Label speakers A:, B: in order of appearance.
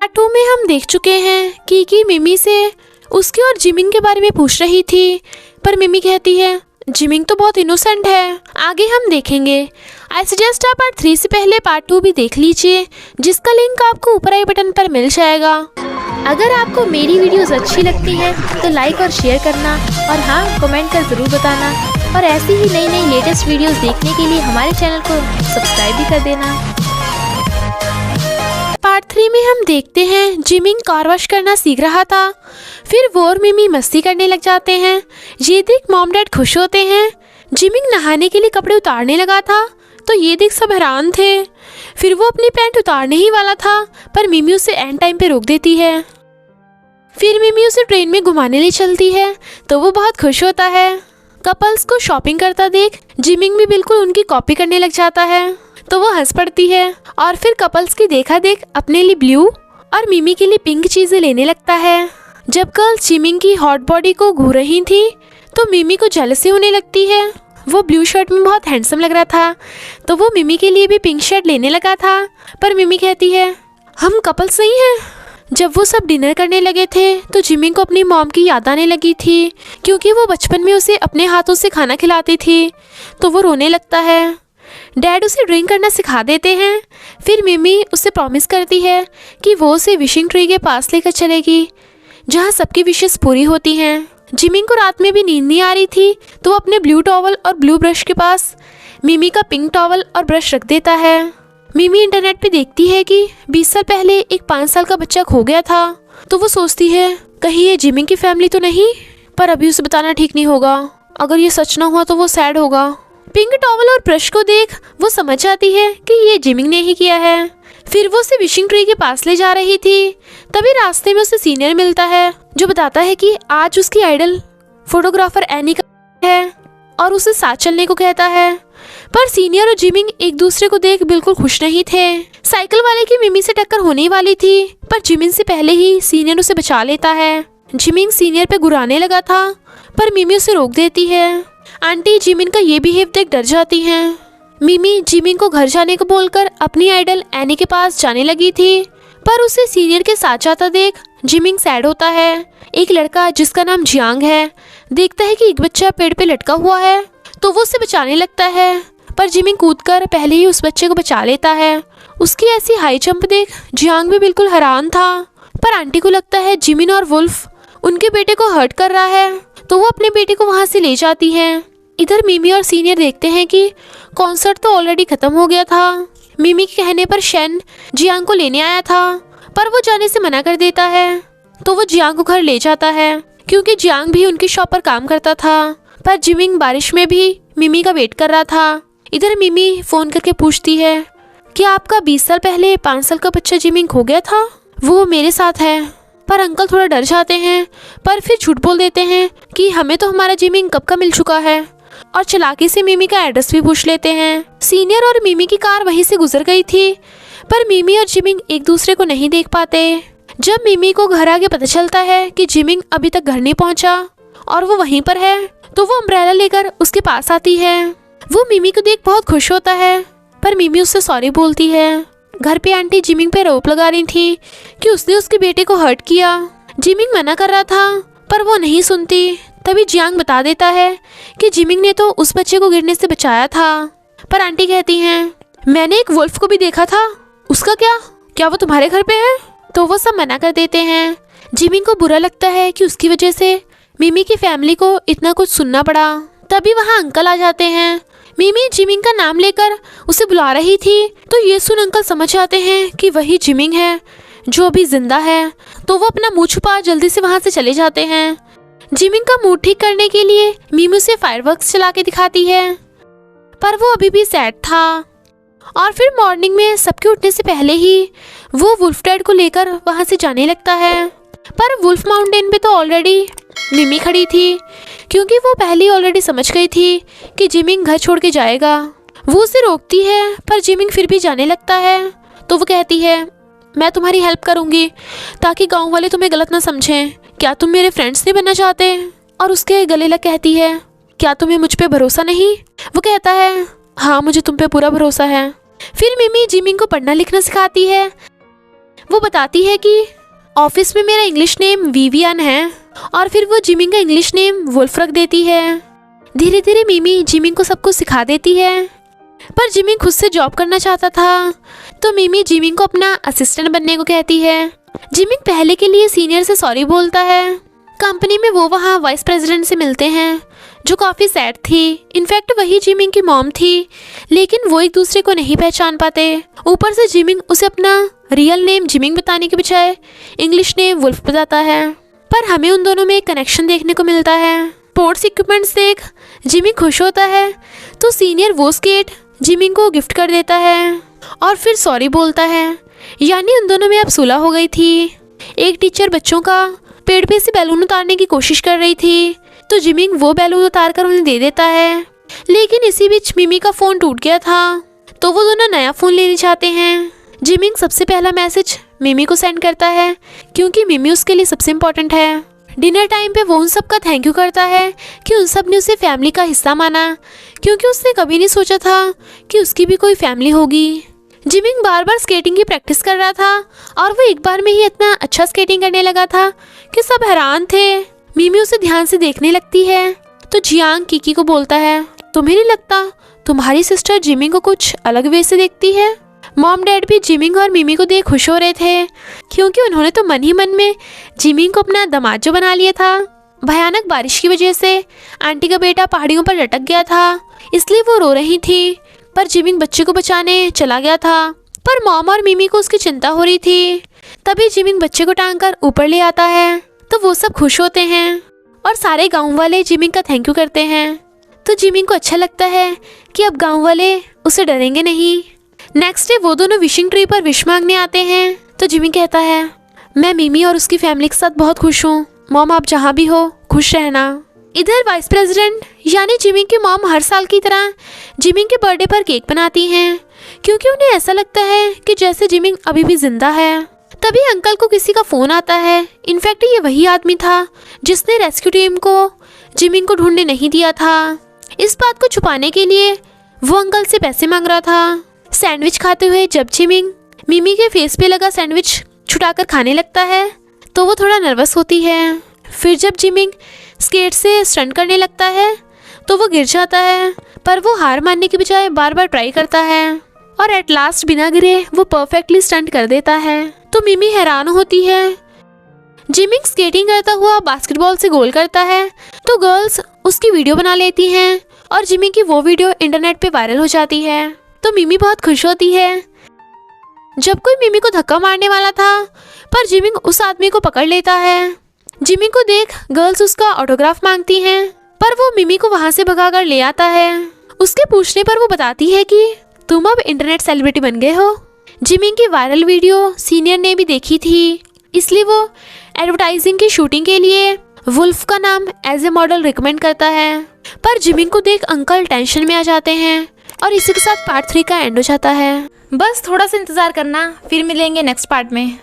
A: Part 2 में हम देख चुके हैं कि मिमी से उसकी और जिमिंग के बारे में पूछ रही थी, पर मिमी कहती है जिमिंग तो बहुत इनोसेंट है। आगे हम देखेंगे। आई सजेस्ट आप पार्ट 3 से पहले पार्ट 2 भी देख लीजिए, जिसका लिंक आपको ऊपर आई बटन पर मिल जाएगा। अगर आपको मेरी वीडियोस अच्छी लगती है तो लाइक और शेयर करना, और हाँ, कमेंट कर ज़रूर बताना। और ऐसी ही नई नई लेटेस्ट वीडियोस देखने के लिए हमारे चैनल को सब्सक्राइब भी कर देना। पार्ट 3 में हम देखते हैं जिमिंग कार वॉश करना सीख रहा था। फिर वो और मिमी मस्ती करने लग जाते हैं। ये देख मॉम डैड खुश होते हैं। जिमिंग नहाने के लिए कपड़े उतारने लगा था तो ये देख सब हैरान थे। फिर वो अपनी पैंट उतारने ही वाला था, पर मिमी उसे एंड टाइम पे रोक देती है। फिर मिमी उसे ट्रेन में घुमाने ले चलती है तो वो बहुत खुश होता है। कपल्स को शॉपिंग करता देख जिमिंग भी बिल्कुल उनकी कॉपी करने लग जाता है तो वो हंस पड़ती है। और फिर कपल्स की देखा देख अपने लिए ब्लू और मिमी के लिए पिंक चीजें लेने लगता है। जब गर्ल्स जिमिंग की हॉट बॉडी को घूर रही थी तो मिमी को जेलसी होने लगती है। वो ब्लू शर्ट में बहुत हैंडसम लग रहा था तो वो मिमी के लिए भी पिंक शर्ट लेने लगा था, पर मिमी कहती है हम कपल्स नहीं हैं। जब वो सब डिनर करने लगे थे तो जिमिंग को अपनी मॉम की याद आने लगी थी, क्योंकि वो बचपन में उसे अपने हाथों से खाना खिलाती थी। तो वो रोने लगता है। डैड उसे ड्रिंक करना सिखा देते हैं। फिर मिमी उसे प्रॉमिस करती है कि वो उसे विशिंग ट्री के पास लेकर चलेगी, जहाँ सबकी विशेस पूरी होती हैं। जिमिंग को रात में भी नींद नहीं आ रही थी तो वो अपने ब्लू टॉवल और ब्लू ब्रश के पास मिमी का पिंक टॉवल और ब्रश रख देता है। मिमी इंटरनेट पे देखती है कि 20 साल पहले एक 5 साल का बच्चा खो गया था, तो वो सोचती है कहीं ये जिमिंग की फैमिली तो नहीं, पर अभी उसे बताना ठीक नहीं होगा। अगर ये सच ना हुआ तो वो सैड होगा। पिंक टॉवल और ब्रश को देख वो समझ जाती है कि ये जिमिंग ने ही किया है। फिर वो उसे विशिंग ट्री के पास ले जा रही थी, तभी रास्ते में उसे सीनियर मिलता है, जो बताता है कि आज उसकी आइडल फोटोग्राफर एनी का है और उसे साथ चलने को कहता है। पर सीनियर और जिमिंग एक दूसरे को देख बिल्कुल खुश नहीं थे। साइकिल वाले की मिमी से टक्कर होने वाली थी, पर जिमिंग से पहले ही सीनियर उसे बचा लेता है। जिमिंग सीनियर पे गुराने लगा था, पर मिमी उसे रोक देती है। आंटी जिमिंग का ये बिहेव देख डर जाती हैं। मिमी जिमिंग को घर जाने को बोलकर अपनी आइडल एनी के पास जाने लगी थी, पर उसे सीनियर के साथ जाता देख जिमिंग सैड होता है। एक लड़का जिसका नाम जियांग है देखता है कि एक बच्चा पेड़ पे लटका हुआ है तो वो उसे बचाने लगता है, पर जिमिंग कूदकर पहले ही उस बच्चे को बचा लेता है। उसकी ऐसी हाई जंप देख जियांग भी बिल्कुल हैरान था, पर आंटी को लगता है जिमिन और वुल्फ उनके बेटे को हर्ट कर रहा है तो वो अपने बेटे को वहाँ से ले जाती है। इधर मिमी और सीनियर देखते हैं कि कॉन्सर्ट तो ऑलरेडी खत्म हो गया था। मिमी के कहने पर शेन जियांग को लेने आया था, पर वो जाने से मना कर देता है तो वो जियांग को घर ले जाता है, क्योंकि जियांग भी उनकी शॉप पर काम करता था। पर जिमिंग बारिश में भी मिमी का वेट कर रहा था। इधर मिमी फोन करके पूछती है कि आपका 20 साल पहले 5 साल का बच्चा जिमिंग खो गया था, वो मेरे साथ है। पर अंकल थोड़ा डर जाते हैं, पर फिर झूठ बोल देते हैं कि हमें तो हमारा जिमिंग कब का मिल चुका है, और चालाकी से मिमी का एड्रेस भी पूछ लेते हैं। सीनियर और मिमी की कार वहीं से गुजर गई थी, पर मिमी और जिमिंग एक दूसरे को नहीं देख पाते। जब मिमी को घर आगे पता चलता है कि जिमिंग अभी तक घर नहीं पहुंचा और वो वहीं पर है, तो वो अम्ब्रेला लेकर उसके पास आती है। वो मिमी को देख बहुत खुश होता है, पर मिमी उससे सॉरी बोलती है। घर पे आंटी जिमिंग पे आरोप लगा रही थी कि उसने उसके बेटे को हर्ट किया। जिमिंग मना कर रहा था, पर वो नहीं सुनती। तभी जियांग बता देता है कि जिमिंग ने तो उस बच्चे को गिरने से बचाया था। पर आंटी कहती हैं मैंने एक वुल्फ को भी देखा था, उसका क्या वो तुम्हारे घर पे है? तो वो सब मना कर देते हैं। जिमिंग को बुरा लगता है कि उसकी वजह से मिमी की फैमिली को इतना कुछ सुनना पड़ा। तभी वहाँ अंकल आ जाते हैं। मिमी जिमिंग का नाम लेकर उसे बुला रही थी, तो ये सुन अंकल समझ आते हैं कि वही जिमिंग है जो अभी जिंदा है। तो वो अपना मुंह छुपा जल्दी से वहाँ से चले जाते हैं। जिमिंग का मूड ठीक करने के लिए मिमी उसे फायरवर्क्स चला के दिखाती है, पर वो अभी भी सैड था। और फिर मॉर्निंग में सबके उठने से पहले ही वो वुल्फ डैड को लेकर वहाँ से जाने लगता है। पर वुल्फ माउंटेन पे तो ऑलरेडी मिमी खड़ी थी, क्योंकि वो पहले ऑलरेडी समझ गई थी कि जिमिंग घर छोड़ के जाएगा। वो उसे रोकती है, पर जिमिंग फिर भी जाने लगता है। तो वो कहती है मैं तुम्हारी हेल्प करूँगी ताकि गाँव वाले तुम्हें गलत ना समझें। क्या तुम मेरे फ्रेंड्स नहीं बनना चाहते? और उसके गले लग कहती है क्या तुम्हें मुझ पे भरोसा नहीं? वो कहता है हाँ मुझे तुम पे पूरा भरोसा है। फिर मिमी जिमिंग को पढ़ना लिखना सिखाती है वो बताती है कि ऑफिस में मेरा इंग्लिश नेम विवियन है और फिर वो जिमिंग का इंग्लिश नेम वुल्फ रख देती है। धीरे धीरे मिमी जिमिंग को सब कुछ सिखा देती है, पर जिमिंग खुद से जॉब करना चाहता था तो मिमी जिमिंग को अपना असिस्टेंट बनने को कहती है। जिमिंग पहले के लिए सीनियर से सॉरी बोलता है। कंपनी में वो वहाँ वाइस प्रेसिडेंट से मिलते हैं जो काफ़ी सैड थी। इनफैक्ट वही जिमिंग की मॉम थी, लेकिन वो एक दूसरे को नहीं पहचान पाते। ऊपर से जिमिंग उसे अपना रियल नेम जिमिंग बताने के बजाय इंग्लिश नेम वुल्फ बताता है, पर हमें उन दोनों में एक कनेक्शन देखने को मिलता है। स्पोर्ट्स इक्विपमेंट्स देख जिमिंग खुश होता है तो सीनियर वो स्केट जिमिंग को गिफ्ट कर देता है और फिर सॉरी बोलता है। यानी उन दोनों में अब सुलह हो गई थी। एक टीचर बच्चों का पेड़ पे से बैलून उतारने की कोशिश कर रही थी तो जिमिंग वो बैलून उतार कर उन्हें दे देता है, लेकिन इसी बीच मिमी का फ़ोन टूट गया था तो वो दोनों नया फ़ोन लेने चाहते हैं। जिमिंग सबसे पहला मैसेज मिमी को सेंड करता है क्योंकि मिमी उसके लिए सबसे इम्पोर्टेंट है। डिनर टाइम पे वो उन सब का थैंक यू करता है कि उन सब ने उसे फैमिली का हिस्सा माना, क्योंकि उसने कभी नहीं सोचा था कि उसकी भी कोई फैमिली होगी। जिमिंग बार बार स्केटिंग की प्रैक्टिस कर रहा था और वो एक बार में ही इतना अच्छा स्केटिंग करने लगा था कि सब हैरान थे। मिमी उसे ध्यान से देखने लगती है तो जियांग किकी को बोलता है, तुम्हें नहीं लगता तुम्हारी सिस्टर जिमिंग को कुछ अलग वे से देखती है? मॉम डैड भी जिमिंग और मिमी को देख खुश हो रहे थे क्योंकि उन्होंने तो मन ही मन में जिमिंग को अपना दामाद जो बना लिया था। भयानक बारिश की वजह से आंटी का बेटा पहाड़ियों पर लटक गया था, इसलिए वो रो रही थी, पर जिमिंग बच्चे को बचाने चला गया था। पर मॉम और मिमी को उसकी चिंता हो रही थी। तभी जिमिंग बच्चे को टांग कर ऊपर ले आता है तो वो सब खुश होते हैं और सारे गाँव वाले जिमिंग का थैंक यू करते हैं। तो जिमिंग को अच्छा लगता है कि अब गाँव वाले उसे डरेंगे नहीं। नेक्स्ट डे वो दोनों विशिंग ट्री पर विश मांगने आते हैं तो जिमिंग कहता है, मैं मिमी और उसकी फैमिली के साथ बहुत खुश हूँ। मॉम आप जहाँ भी हो खुश रहना। इधर वाइस प्रेसिडेंट यानी जिमिंग की मॉम हर साल की तरह जिमिंग के बर्थडे पर केक बनाती हैं क्योंकि उन्हें ऐसा लगता है कि जैसे जिमिंग अभी भी जिंदा है। तभी अंकल को किसी का फ़ोन आता है। इनफैक्ट ये वही आदमी था जिसने रेस्क्यू टीम को जिमिंग को ढूंढने नहीं दिया था। इस बात को छुपाने के लिए वो अंकल से पैसे मांग रहा था। सैंडविच खाते हुए जब जिमिंग मिमी के फेस पे लगा सैंडविच छुटाकर खाने लगता है तो वो थोड़ा नर्वस होती है। फिर जब जिमिंग स्केट से स्टंट करने लगता है तो वो गिर जाता है, पर वो हार मानने के बजाय बार बार ट्राई करता है और एट लास्ट बिना गिरे वो परफेक्टली स्टंट कर देता है। तो मिमी हैरान होती है। जिमिंग स्केटिंग करता हुआ बास्केटबॉल से गोल करता है तो गर्ल्स उसकी वीडियो बना लेती हैं और जिमिंग की वो वीडियो इंटरनेट पे वायरल हो जाती है। तो मिमी बहुत खुश होती है। जब कोई मिमी को धक्का मारने वाला था पर जिमिंग उस आदमी को पकड़ लेता है। जिमिंग को देख गर्ल्स उसका ऑटोग्राफ मांगती हैं, पर वो मिमी को वहाँ से भगाकर ले आता है। उसके पूछने पर वो बताती है कि तुम अब इंटरनेट सेलिब्रिटी बन गए हो। जिमिंग की वायरल वीडियो सीनियर ने भी देखी थी, इसलिए वो एडवर्टाइजिंग की शूटिंग के लिए वुल्फ का नाम एज ए मॉडल रिकमेंड करता है। पर जिमिंग को देख अंकल टेंशन में आ जाते हैं और इसी के साथ पार्ट 3 का एंड हो जाता है।
B: बस थोड़ा सा इंतज़ार करना, फिर मिलेंगे नेक्स्ट पार्ट में।